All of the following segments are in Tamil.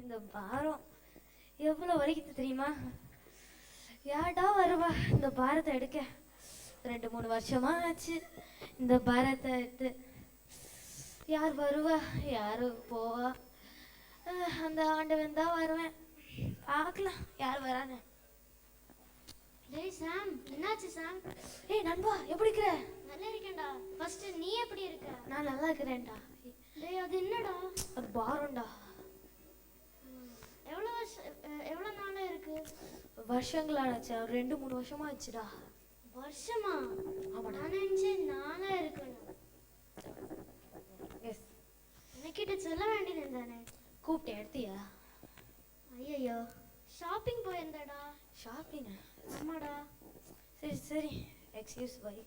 இந்த பாரம் எவ்வளோ வலிக்குது தெரியுமா? யார்டா வருவா இந்த பாரத்தை எடுக்க? 2-3 வருஷமா ஆச்சு இந்த பாரத்தை எடுத்து. யார் வருவா, யாரு போவா? அந்த ஆண்டவன் தான் வருவேன். பார்க்கலாம் யார் வரானு. டேய் சாம், என்னாச்சு சாம்? ஏய் நண்பா, எப்படி இருக்கிற? நல்லா இருக்கேன்டா. ஃபர்ஸ்ட் நீ எப்படி இருக்க? நான் நல்லா இருக்கிறேன்டா. டேய் அது என்னடா? அது பாரம்டா. எவ்வளோ நாளா இருக்கு? வருஷங்களாச்சு, 2-3 வருஷமா ஆச்சுடா. வருஷமா? ஆமாடா. நான் நினைச்சேன் நாளா இருக்கணும். எஸ். எனக்கிட்ட சொல்ல வேண்டியது தானே. கூப்பிட்டேன், எடுத்தியா? ஐயோ, ஷாப்பிங் போயிருந்தடா. ஷாப்பிங்? ஆமாடா. சரி சரி, எக்ஸ்கியூஸ் பை.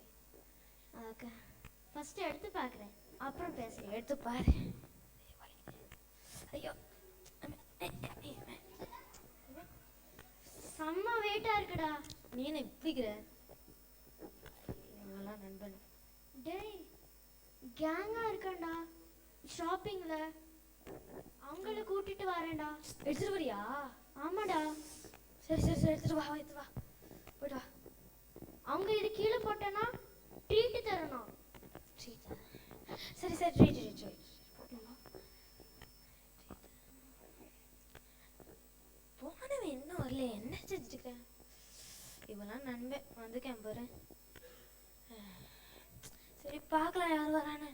ஓகே, ஃபர்ஸ்ட் எடுத்து பார்க்குறேன், அப்புறம் பேசுறேன். எடுத்து பாரு. ஐயோ, செம்ம வெயிட்டா இருக்குடா. நீ என்ன இப்படிக்கிற? இவங்கெல்லாம் நண்பன். டேய், கேங்கா இருக்கேன்டா ஷாப்பிங்ல. அவங்கள கூட்டிட்டு வரேன்டா. எடுத்துட்டு வரியா? ஆமாடா. சரி சரி சரி, எடுத்துட்டு வா, எடுத்து வா, போயிட்டு வா. அவங்க இது கீழே போட்டேன்னா ட்ரீட் தரணும். ட்ரீட்? சரி சரி, ட்ரீட் ட்ரீட் ட்ரீட். போனவன் இன்னும் வரல, என்ன செஞ்சுக்க? இவெல்லாம் நண்பன் வந்துக்கேன் பாரு. சரி பார்க்கலாம் யார் வரானு.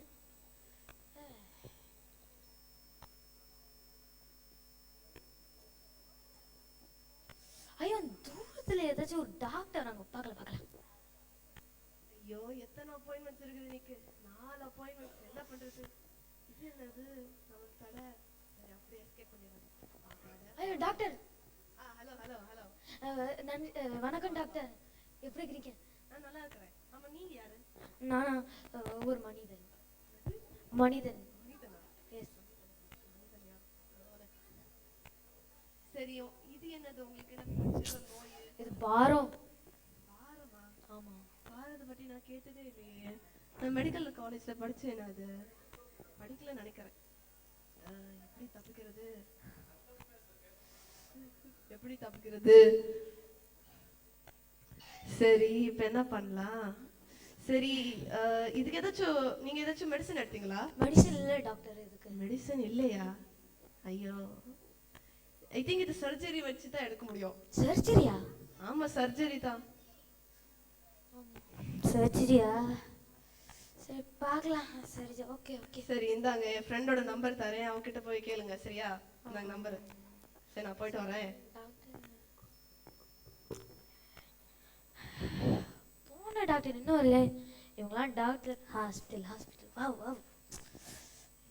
ஐயோ, தூரத்துல ஏதாச்சும் ஒரு டாக்டர் அங்க பார்க்கலாம். ஐயோ, எத்தனை அப்பாயின்மெண்ட்ஸ் இருக்குது இன்னைக்கு? 4 அப்பாயின்மெண்ட்ஸ். என்ன பண்றது? இது என்னது நமக்கு தடை. சரி, அப்படியே எஸ்கேப் பண்ணிடுறேன். ஐயோ டாக்டர். Hello hello hello. வணக்கம் டாக்டர், எப்படி இருக்கீங்க? நான் நல்லா இருக்கிறேன். ஆமா, நீங்க யாரு? நானா? ஒரு மனிதன். மனிதன்? எஸ். சரி, இது என்னது உங்களுக்கு? என்ன நோய்? இது பாரம். பாரமா? ஆமா. பாரத்தை பற்றி நான் கேட்டதே இல்லையே. நான் மெடிக்கல் காலேஜ்ல படிச்சேன். அது படிக்கல நினைக்கிறேன். எப்படி தப்பிக்கிறது? எப்படி தப்பிக்கிறது? சரி, இப்ப என்ன பண்ணலாம்? சரி, இதுக்கு நீங்க ஏதாச்சும் மெடிசன் எடுத்தீங்களா? மெடிசன் இல்ல டாக்டர். இதுக்கு மெடிசன் இல்லையா? ஐயோ, ஐ திங்க் இது சர்ஜரி வச்சு தான் எடுக்க முடியும். சர்ஜரியா? ஆமா, சர்ஜரி தான். சர்ஜரியா? சரி பார்க்கலாம். சரி ஓகே ஓகே. சரி, இந்தாங்க என் ஃப்ரெண்டோட நம்பர் தரேன், அவங்க கிட்ட போய் கேளுங்க. சரியா? இந்தாங்க நம்பர். சரி, நான் போயிட்டு வரேன். போன டாக்டர் இன்னும் இல்லை. இவங்களாம் டாக்டர். ஹாஸ்பிட்டல் வா வா.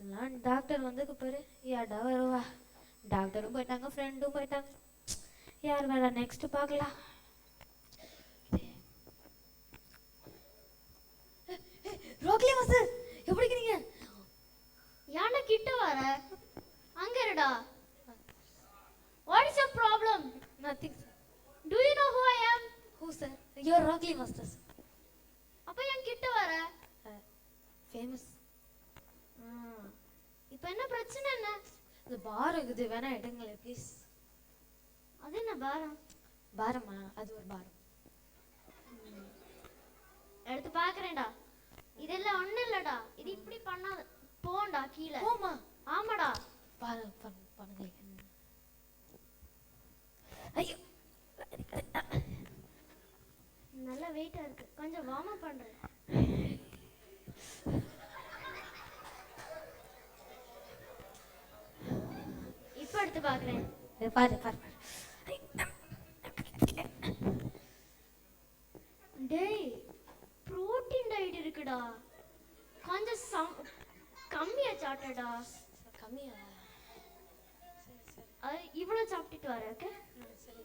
எல்லாம் டாக்டர் வந்ததுக்கு பாரு, யார்டா வருவா? டாக்டரும் போயிட்டாங்க, ஃப்ரெண்டும் போயிட்டாங்க. யார் வேற நெக்ஸ்ட் பார்க்கலாம். ரோக்லி மாஸ்டர், எப்படி இருக்கீங்க? ஏன்டா கிட்ட வர? அங்க இருடா. What is your problem? Nothing. Do you know who I am? Who sir? You're Rockly Master. அப்ப ஏன் கிட்ட வர? Famous. இப்போ என்ன பிரச்சனை? என்ன இந்த பாரம் இருக்குது, வேணா எடுங்களே ப்ளீஸ். அது என்ன பாரம்? பாரமா? அது ஒரு பாரம். எடுத்து பார்க்கறேன்டா. இதெல்லாம் ஒண்ணு இல்லடா. இது இப்படி பண்ணாத. போண்டா கீழ. போமா? ஆமாடா. பண்ணுங்க. ஐயோ, நல்ல வெயிட்டா இருக்கு. கொஞ்சம் வார்ம் அப் பண்றேன். இப்போ எடுத்து பார்க்கறேன். பாரு. டேய், புரோட்டீன் டயட் இருக்குடா. கொஞ்சம் கம்மியா சாப்பிட்டடா. கம்மியா? இவ்வளவு சாப்பிட்டுட்டு வர. ஓகே? சரி.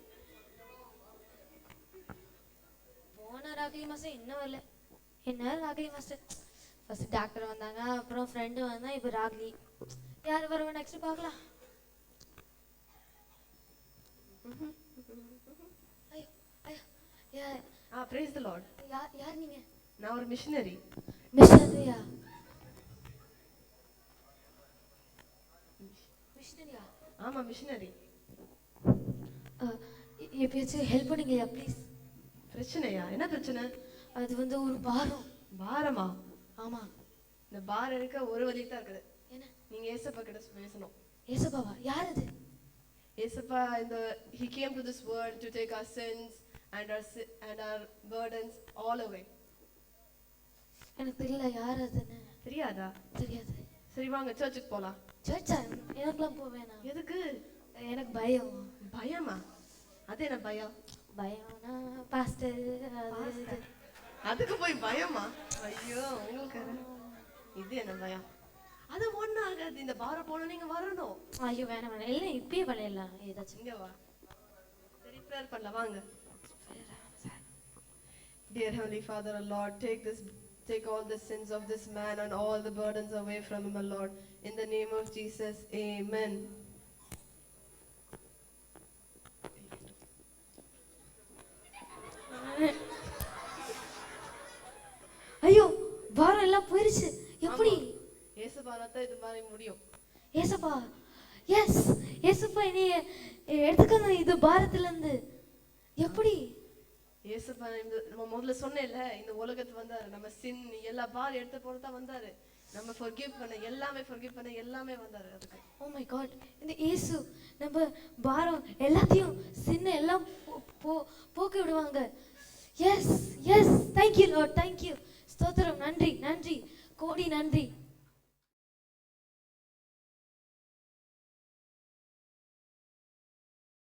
போன ராக்லி மாஸ்டர் இன்னும் வரல. என்ன ராக்லி மாஸ்டர்? ஃபர்ஸ்ட் டாக்டர் வந்தாங்க, அப்புறம் ஃப்ரெண்டு வந்தா, இப்போ ராக்லி. யார் வருவா நெக்ஸ்ட் பார்க்கலாம். Praise the Lord. யார் நீங்க? நான் ஒரு மிஷனரி. மிஷனரியா? மிஷனரியா? ஆமா மிஷனரி. எப்பயாச்சும் ஹெல்ப் பண்ணுங்கய்யா ப்ளீஸ். பிரச்சனையா? என்ன பிரச்சனை? அது வந்து ஒரு பாரம். பாரமா? ஆமா. இந்த பாரம் இருக்க ஒரு வழி தான் இருக்குது. என்ன? நீங்க ஏசப்பா கிட்ட பேசணும். ஏசப்பாவா? யார் அது? ஏசப்பா he came to this world to take our sins and our burdens all away. எனக்கு தெரியல யார் அதுன்னு. தெரியாதா? தெரியாது. சரி வாங்க சர்ச்சுக்கு போலாம். சர்ச்சா? எனக்குலாம் போக வேணாம். எதுக்கு? எனக்கு பயம். பயமா? அது என்ன பயம்? பயம்னா பாஸ்டர் அதுக்கு போய் பயமா? ஐயோ உங்களுக்கு இது என்ன பயம்? அது ஒண்ணு ஆகாது. இந்த பாரம் போன நீங்க வரணும். ஐயோ வேணாம் வேணாம். இல்லை இப்பயே விளையாடலாம் ஏதாச்சும். இங்க வா. சரி ப்ரேயர் பண்ணலாம் வாங்க. Dear Heavenly Father, our Lord, take all the sins of this man and all the burdens away from him, our Lord. In the name of Jesus, amen. ஐயோ பாரம் எல்லாம் போயிருச்சு. எப்படி? ஏசப்பானாத்தான் இது மாதிரி முடியும். ஏசப்பா, எஸ் ஏசப்பா என்னைய எடுத்துக்கங்க இது பாரத்துல இருந்து. எப்படி? ஏசப்பா நம்ம முதல்ல சொன்னேன்ல, இந்த உலகத்துக்கு வந்தாரு. நம்ம சின் எல்லா பாரம் எடுத்து போறதா வந்தாரு. நம்ம forgive பண்ண எல்லாமே வந்தாரு அதுக்கு. ஓ மை காட், இந்த இயேசு நம்ம பாரம் எல்லாத்தையும் சின்ன எல்லாம் போக்கி விடுவாங்க. Yes yes, thank you lord, thank you. ஸ்தோத்திரம், நன்றி நன்றி, கோடி நன்றி.